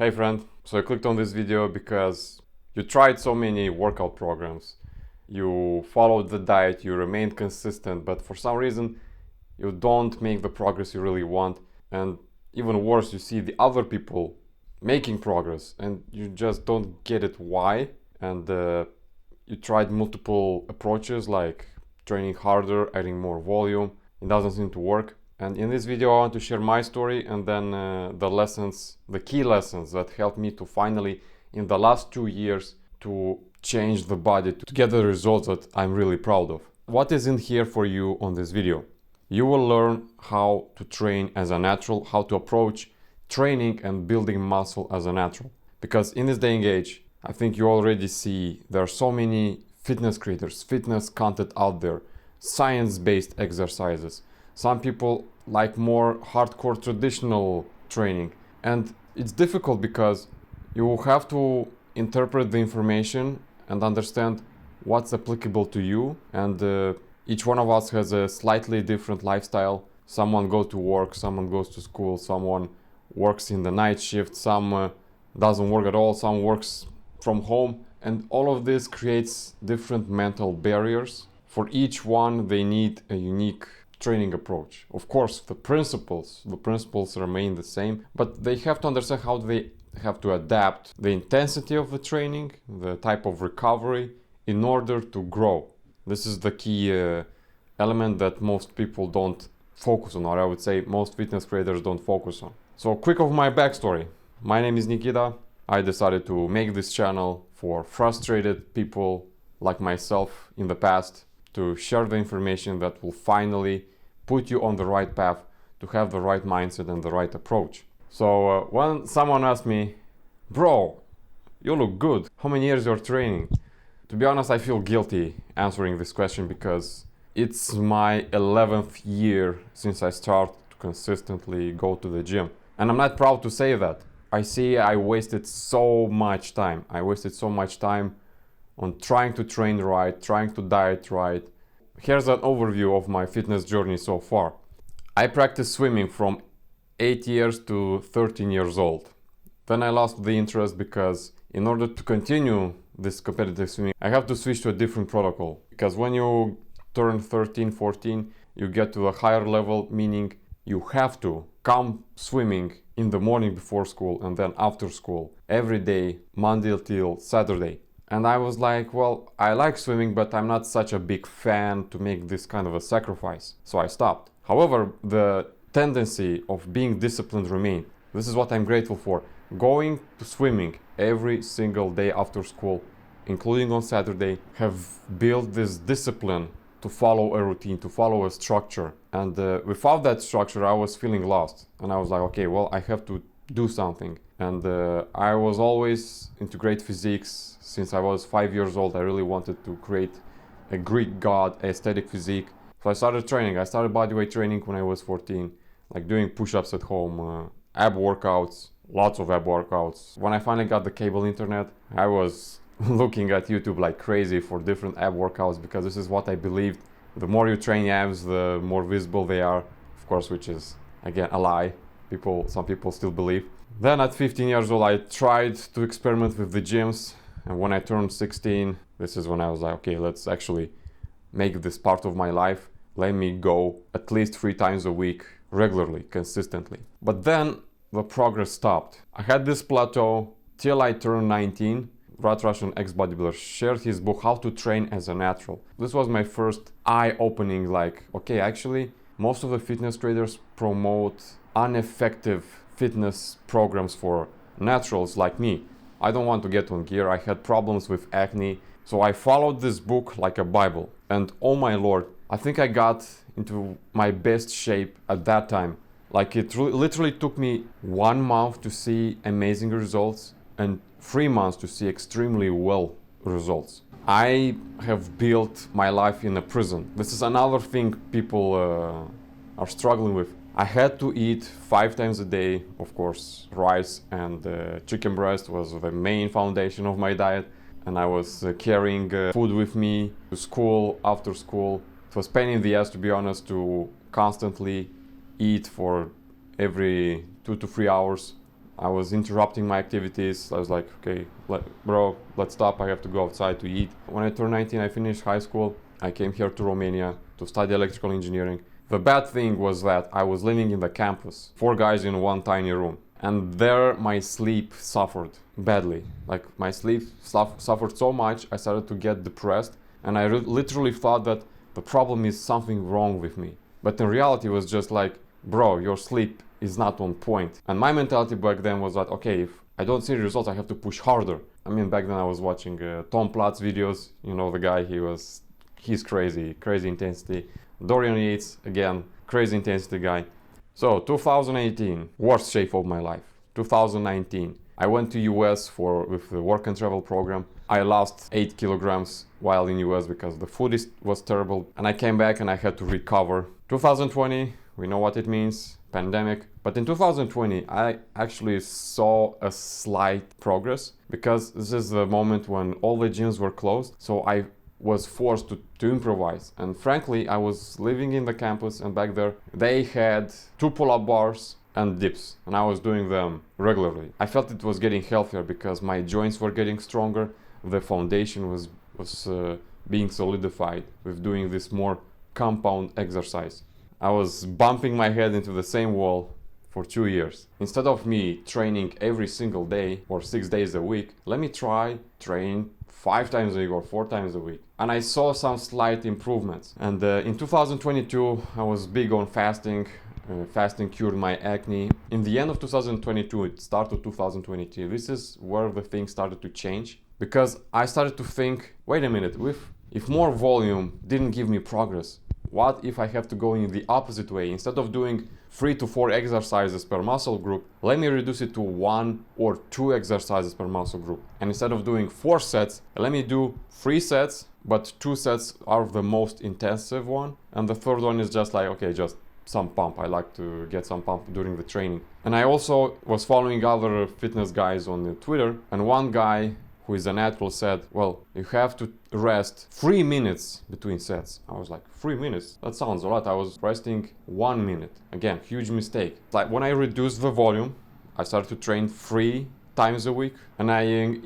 Hey friend, so you clicked on this video because you tried so many workout programs, you followed the diet, you remained consistent, but for some reason you don't make the progress you really want, and even worse, you see the other people making progress and you just don't get it why, and you tried multiple approaches like training harder, adding more volume. It doesn't seem to work. And in this video I want to share my story and then the key lessons that helped me to finally, in the last 2 years, to change the body, to get the results that I'm really proud of. What is in here for you on this video? You will learn how to train as a natural, how to approach training and building muscle as a natural. Because in this day and age, I think you already see there are so many fitness creators, fitness content out there, science-based exercises. Some people like more hardcore traditional training, and it's difficult because you have to interpret the information and understand what's applicable to you, and each one of us has a slightly different lifestyle. Someone goes to work, someone goes to school, someone works in the night shift, some doesn't work at all, some works from home, and all of this creates different mental barriers. For each one they need a unique training approach. Of course, the principles remain the same, but they have to understand how they have to adapt the intensity of the training, the type of recovery, in order to grow. This is the key element that most people don't focus on, or I would say most fitness creators don't focus on. So quick of my backstory. My name is Nikita. I decided to make this channel for frustrated people like myself in the past, to share the information that will finally put you on the right path, to have the right mindset and the right approach. So when someone asked me, bro, you look good, how many years you're training? To be honest, I feel guilty answering this question because it's my 11th year since I started to consistently go to the gym. And I'm not proud to say that. I wasted so much time. I wasted so much time on trying to train right, trying to diet right. Here's an overview of my fitness journey so far. I practiced swimming from 8 years to 13 years old. Then I lost the interest because in order to continue this competitive swimming, I have to switch to a different protocol. Because when you turn 13, 14, you get to a higher level, meaning you have to come swimming in the morning before school and then after school, every day, Monday till Saturday. And I was like, well, I like swimming, but I'm not such a big fan to make this kind of a sacrifice. So I stopped. However, the tendency of being disciplined remained. This is what I'm grateful for. Going to swimming every single day after school, including on Saturday, have built this discipline to follow a routine, to follow a structure. And without that structure, I was feeling lost. And I was like, okay, well, I have to do something. And I was always into great physiques. Since I was 5 years old, I really wanted to create a Greek god aesthetic physique. So I started training. I started bodyweight training when I was 14, like doing push-ups at home, ab workouts, lots of ab workouts. When I finally got the cable internet, I was looking at YouTube like crazy for different ab workouts because this is what I believed. The more you train abs, the more visible they are, of course, which is, again, a lie. Some people still believe. Then at 15 years old, I tried to experiment with the gyms. And when I turned 16, this is when I was like, okay, let's actually make this part of my life. Let me go at least 3 times a week, regularly, consistently. But then the progress stopped. I had this plateau till I turned 19. Rat Russian ex-bodybuilder shared his book, How to Train as a Natural. This was my first eye-opening, like, okay, actually, most of the fitness creators promote ineffective fitness programs for naturals like me. I don't want to get on gear. I had problems with acne. So I followed this book like a Bible. And oh my Lord, I think I got into my best shape at that time. Like it literally took me 1 month to see amazing results and 3 months to see extremely well results. I have built my life in a prison. This is another thing people are struggling with. I had to eat 5 times a day, of course. Rice and chicken breast was the main foundation of my diet, and I was carrying food with me to school, after school. It was pain in the ass, to be honest, to constantly eat for every 2 to 3 hours. I was interrupting my activities. I was like, okay, bro, let's stop. I have to go outside to eat. When I turned 19, I finished high school. I came here to Romania to study electrical engineering. The bad thing was that I was living in the campus, 4 guys in one tiny room. And there my sleep suffered badly. Like my sleep suffered so much, I started to get depressed. And I literally thought that the problem is something wrong with me. But in reality, it was just like, bro, your sleep is not on point. And my mentality back then was that, okay, if I don't see results, I have to push harder. I mean, back then I was watching Tom Platz's videos. You know, the guy, he's crazy intensity. Dorian Yates, again, crazy intensity guy. So 2018, worst shape of my life. 2019, I went to US with the work and travel program. I lost 8 kilograms while in US because the food was terrible. And I came back and I had to recover. 2020, we know what it means, pandemic. But in 2020, I actually saw a slight progress because this is the moment when all the gyms were closed. So I was forced to improvise. And frankly, I was living in the campus, and back there they had 2 pull-up bars and dips, and I was doing them regularly. I felt it was getting healthier because my joints were getting stronger. The foundation was being solidified with doing this more compound exercise. I was bumping my head into the same wall for 2 years. Instead of me training every single day or 6 days a week, let me try train 5 times a week or 4 times a week. And I saw some slight improvements. And in 2022, I was big on fasting. Fasting cured my acne. In the end of 2022, it started 2023. This is where the things started to change. Because I started to think, wait a minute, if more volume didn't give me progress, what if I have to go in the opposite way? Instead of doing 3 to 4 exercises per muscle group, let me reduce it to 1 or 2 exercises per muscle group. And instead of doing 4 sets, let me do 3 sets, but 2 sets are the most intensive one. And the third one is just like, okay, just some pump. I like to get some pump during the training. And I also was following other fitness guys on Twitter, and one guy who is a natural said, well, you have to rest 3 minutes between sets. I was like, 3 minutes? That sounds a lot. I was resting 1 minute. Again, huge mistake. Like when I reduced the volume, I started to train 3 times a week, and I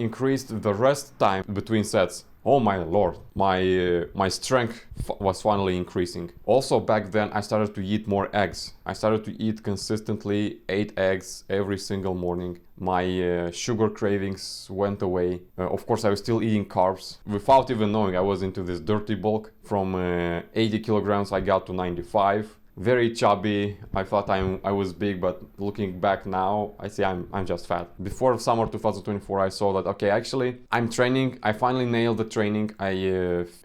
increased the rest time between sets. Oh my lord, my strength was finally increasing. Also back then I started to eat more eggs. I started to eat consistently 8 eggs every single morning. My sugar cravings went away. Of course I was still eating carbs. Without even knowing, I was into this dirty bulk. From 80 kilograms I got to 95. Very chubby. I thought I was big, but looking back now, I see I'm just fat. Before summer 2024, I saw that, okay, actually, I'm training. I finally nailed the training. I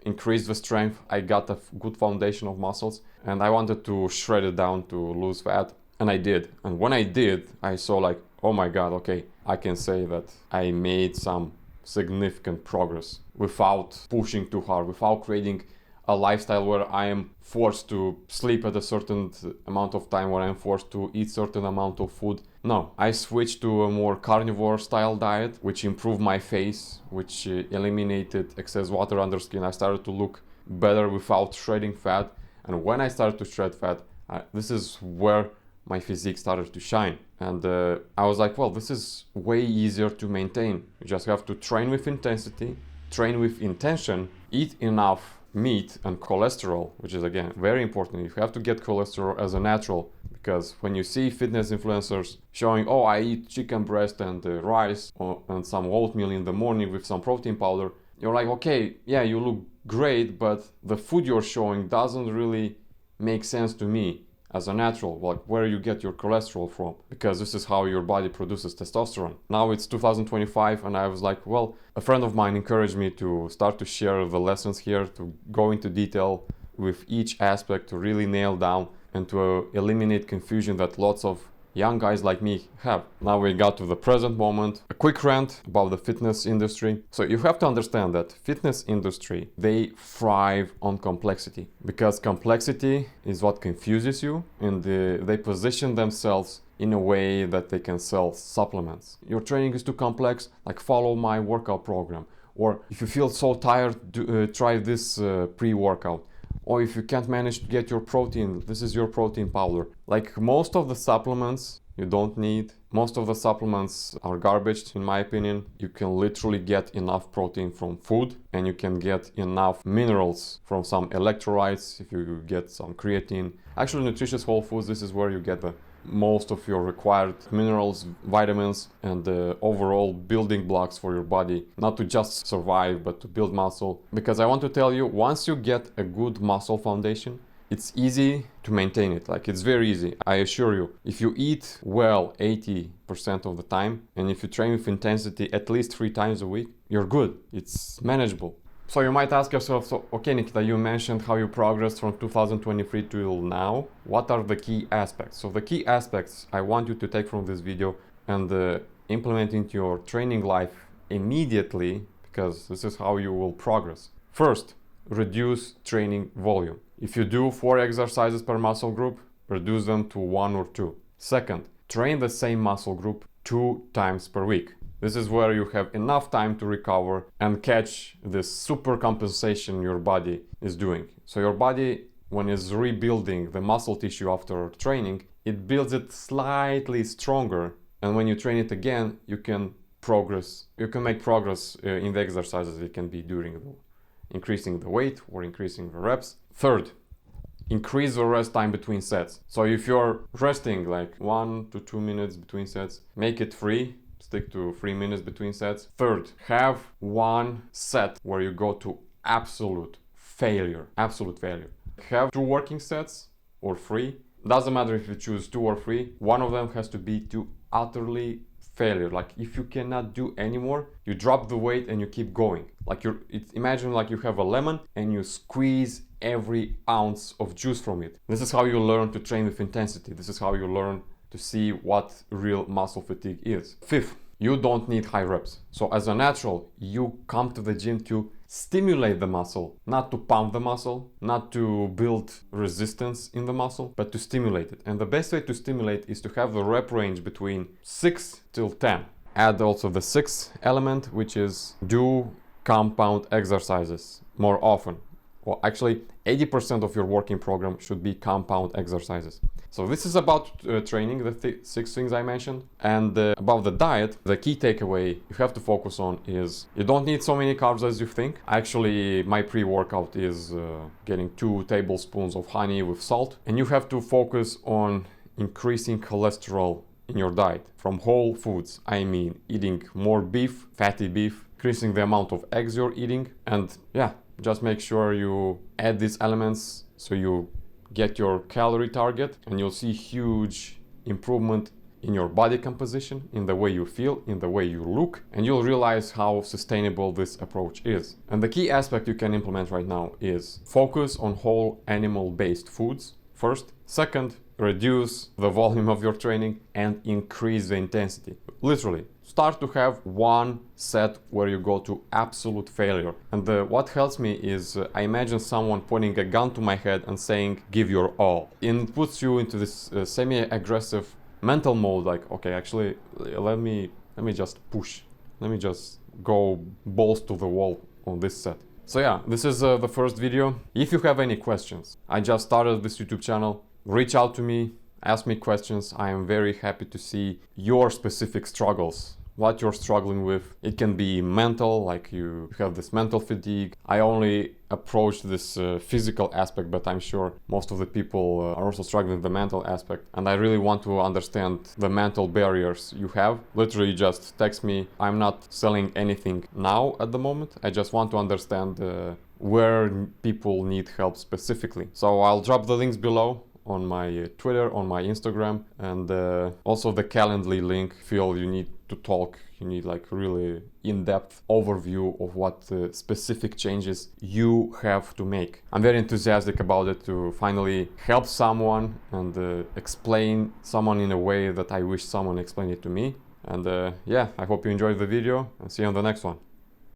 increased the strength. I got a good foundation of muscles, and I wanted to shred it down to lose fat, and I did. And when I did, I saw like, oh my God, okay, I can say that I made some significant progress without pushing too hard, without creating a lifestyle where I am forced to sleep at a certain amount of time, where I'm forced to eat certain amount of food. No, I switched to a more carnivore style diet, which improved my face, which eliminated excess water under skin. I started to look better without shredding fat. And when I started to shred fat, this is where my physique started to shine. And I was like, well, this is way easier to maintain. You just have to train with intensity, train with intention, eat enough meat and cholesterol, which is again very important. You have to get cholesterol as a natural, because when you see fitness influencers showing, oh, I eat chicken breast and rice and some oatmeal in the morning with some protein powder, you're like, okay, yeah, you look great, but the food you're showing doesn't really make sense to me as a natural, like where you get your cholesterol from, because this is how your body produces testosterone. Now it's 2025, and I was like, well, a friend of mine encouraged me to start to share the lessons here, to go into detail with each aspect, to really nail down and to eliminate confusion that lots of young guys like me have. Now we got to the present moment. A quick rant about the fitness industry. So you have to understand that fitness industry, they thrive on complexity, because complexity is what confuses you, and they position themselves in a way that they can sell supplements. Your training is too complex, like follow my workout program. Or if you feel so tired, try this pre-workout. Or if you can't manage to get your protein, this is your protein powder. Like most of the supplements you don't need, Most of the supplements are garbage, in my opinion. You can literally get enough protein from food, and you can get enough minerals from some electrolytes if you get some creatine. Actually, nutritious whole foods, this is where you get the most of your required minerals, vitamins, and the overall building blocks for your body, not to just survive but to build muscle. Because I want to tell you, once you get a good muscle foundation, it's easy to maintain it. Like, it's very easy, I assure you. If you eat well 80% of the time, and if you train with intensity at least 3 times a week, you're good. It's manageable. So you might ask yourself, so okay, Nikita, you mentioned how you progressed from 2023 till now. What are the key aspects? So the key aspects I want you to take from this video and implement into your training life immediately, because this is how you will progress. First, reduce training volume. If you do 4 exercises per muscle group, reduce them to 1 or 2. Second, train the same muscle group 2 times per week. This is where you have enough time to recover and catch this super compensation your body is doing. So your body, when it's rebuilding the muscle tissue after training, it builds it slightly stronger. And when you train it again, you can make progress in the exercises. It can be during increasing the weight or increasing the reps. Third, increase the rest time between sets. So if you're resting like 1 to 2 minutes between sets, make it 3. Stick to 3 minutes between sets. Third, have 1 set where you go to absolute failure. Have 2 working sets or 3. Doesn't matter if you choose 2 or 3. One of them has to be to utterly failure. Like, if you cannot do anymore, you drop the weight and you keep going. Like, imagine like you have a lemon and you squeeze every ounce of juice from it. This is how you learn to train with intensity. This is how you learn to see what real muscle fatigue is. Fifth, you don't need high reps. So as a natural, you come to the gym to stimulate the muscle, not to pump the muscle, not to build resistance in the muscle, but to stimulate it. And the best way to stimulate is to have the rep range between 6 till 10. Add also the 6th element, which is do compound exercises more often. Well, actually, 80% of your working program should be compound exercises. So this is about training, the 6 things I mentioned. And about the diet, the key takeaway you have to focus on is you don't need so many carbs as you think. Actually, my pre-workout is getting 2 tablespoons of honey with salt. And you have to focus on increasing cholesterol in your diet from whole foods. I mean, eating more beef, fatty beef, increasing the amount of eggs you're eating, and yeah, just make sure you add these elements so you get your calorie target, and you'll see huge improvement in your body composition, in the way you feel, in the way you look, and you'll realize how sustainable this approach is. And the key aspect you can implement right now is focus on whole animal-based foods first. Second, reduce the volume of your training and increase the intensity. Literally, start to have 1 set where you go to absolute failure. And what helps me is I imagine someone pointing a gun to my head and saying, give your all. And it puts you into this semi-aggressive mental mode, like, okay, actually, let me just push. Let me just go balls to the wall on this set. So yeah, this is the first video. If you have any questions, I just started this YouTube channel. Reach out to me, ask me questions. I am very happy to see your specific struggles, what you're struggling with. It can be mental, like you have this mental fatigue. I only approach this physical aspect, but I'm sure most of the people are also struggling with the mental aspect. And I really want to understand the mental barriers you have. Literally just text me. I'm not selling anything now at the moment. I just want to understand where people need help specifically. So I'll drop the links below on my Twitter, on my Instagram, and also the Calendly link. Feel you need to talk, you need like really in-depth overview of what specific changes you have to make. I'm very enthusiastic about it, to finally help someone and explain someone in a way that I wish someone explained it to me. And yeah, I hope you enjoyed the video, and see you on the next one.